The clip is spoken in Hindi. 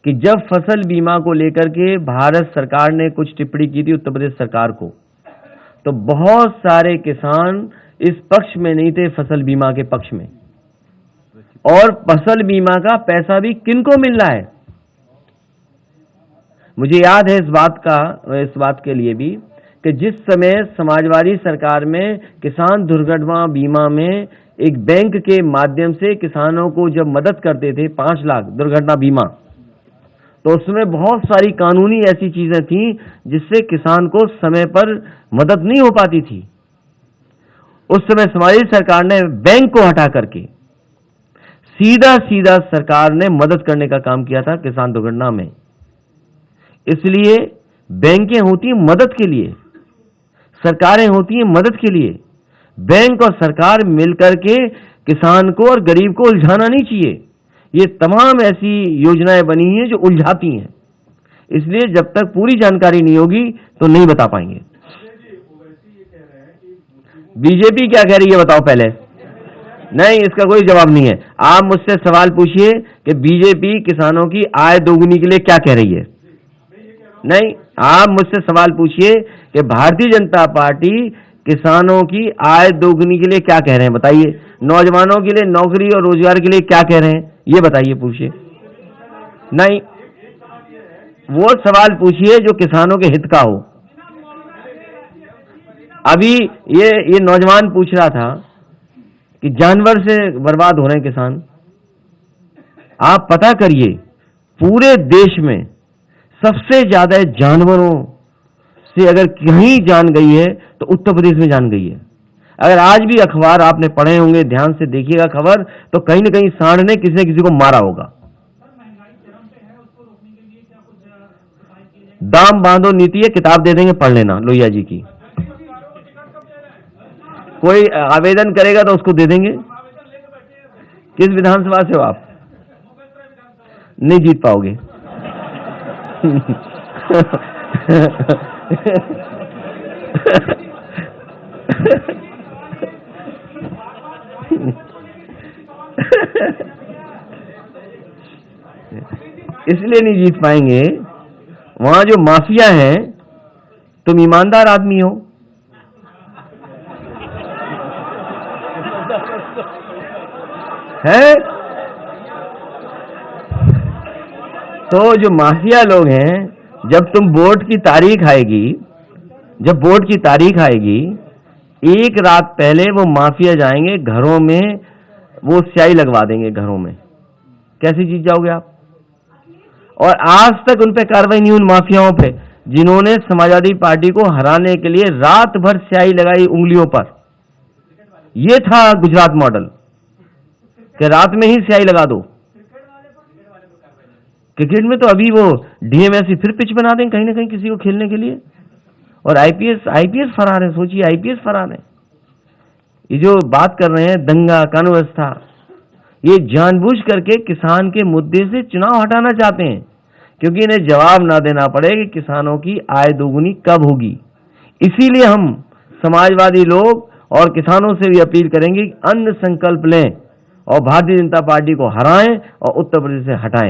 कि जब फसल बीमा को लेकर के भारत सरकार ने कुछ टिप्पणी की थी उत्तर प्रदेश सरकार को, तो बहुत सारे किसान इस पक्ष में नहीं थे, फसल बीमा के पक्ष में। और फसल बीमा का पैसा भी किनको मिल रहा है? मुझे याद है इस बात के लिए भी कि जिस समय समाजवादी सरकार में किसान दुर्घटना बीमा में एक बैंक के माध्यम से किसानों को जब मदद करते थे 5 लाख दुर्घटना बीमा, तो उसमें बहुत सारी कानूनी ऐसी चीजें थी जिससे किसान को समय पर मदद नहीं हो पाती थी। उस समय समाजवादी सरकार ने बैंक को हटा करके सीधा सरकार ने मदद करने का काम किया था किसान दुर्घटना में। इसलिए बैंकें होती हैं मदद के लिए, सरकारें होती हैं मदद के लिए। बैंक और सरकार मिलकर के किसान को और गरीब को उलझाना नहीं चाहिए। ये तमाम ऐसी योजनाएं बनी हैं जो उलझाती हैं, इसलिए जब तक पूरी जानकारी नहीं होगी तो नहीं बता पाएंगे। बीजेपी क्या कह रही है बताओ पहले? नहीं, इसका कोई जवाब नहीं है। आप मुझसे सवाल पूछिए कि बीजेपी किसानों की आय दोगुनी के लिए क्या कह रही है। नहीं, आप मुझसे सवाल पूछिए कि भारतीय जनता पार्टी किसानों की आय दोगुनी के लिए क्या कह रहे हैं, बताइए। नौजवानों के लिए नौकरी और रोजगार के लिए क्या कह रहे हैं, ये बताइए, पूछिए। नहीं, वो सवाल पूछिए जो किसानों के हित का हो। अभी ये नौजवान पूछ रहा था कि जानवर से बर्बाद हो रहे हैं किसान। आप पता करिए, पूरे देश में सबसे ज्यादा जानवरों से अगर कहीं जान गई है तो उत्तर प्रदेश में जान गई है। अगर आज भी अखबार आपने पढ़े होंगे, ध्यान से देखिएगा खबर, तो कहीं न कहीं सांड ने किसी न किसी को मारा होगा। दाम बांधो नीति है, किताब दे देंगे, पढ़ लेना, लोहिया जी की। कोई आवेदन करेगा तो उसको दे देंगे। किस विधानसभा से हो आप? नहीं जीत पाओगे। इसलिए नहीं जीत पाएंगे, वहां जो माफिया है, तुम ईमानदार आदमी हो, है? तो जो माफिया लोग हैं, जब वोट की तारीख आएगी, एक रात पहले वो माफिया जाएंगे घरों में, वो स्याही लगवा देंगे घरों में। कैसे जीत जाओगे आप? और आज तक उन पे कार्रवाई नहीं, उन माफियाओं पे जिन्होंने समाजवादी पार्टी को हराने के लिए रात भर स्याही लगाई उंगलियों पर। ये था गुजरात मॉडल कि रात में ही स्याही लगा दो। क्रिकेट में तो अभी वो डीएमएससी फिर पिच बना दें कहीं ना कहीं किसी को खेलने के लिए, और आईपीएस फरार है। सोचिए, आईपीएस फरार है। ये जो बात कर रहे हैं दंगा कानून व्यवस्था, ये जानबूझ करके किसान के मुद्दे से चुनाव हटाना चाहते हैं, क्योंकि इन्हें जवाब ना देना पड़े कि किसानों की आय दोगुनी कब होगी। इसीलिए हम समाजवादी लोग और किसानों से भी अपील करेंगे कि अन्न संकल्प लें और भारतीय जनता पार्टी को हराएं और उत्तर प्रदेश से हटाएं।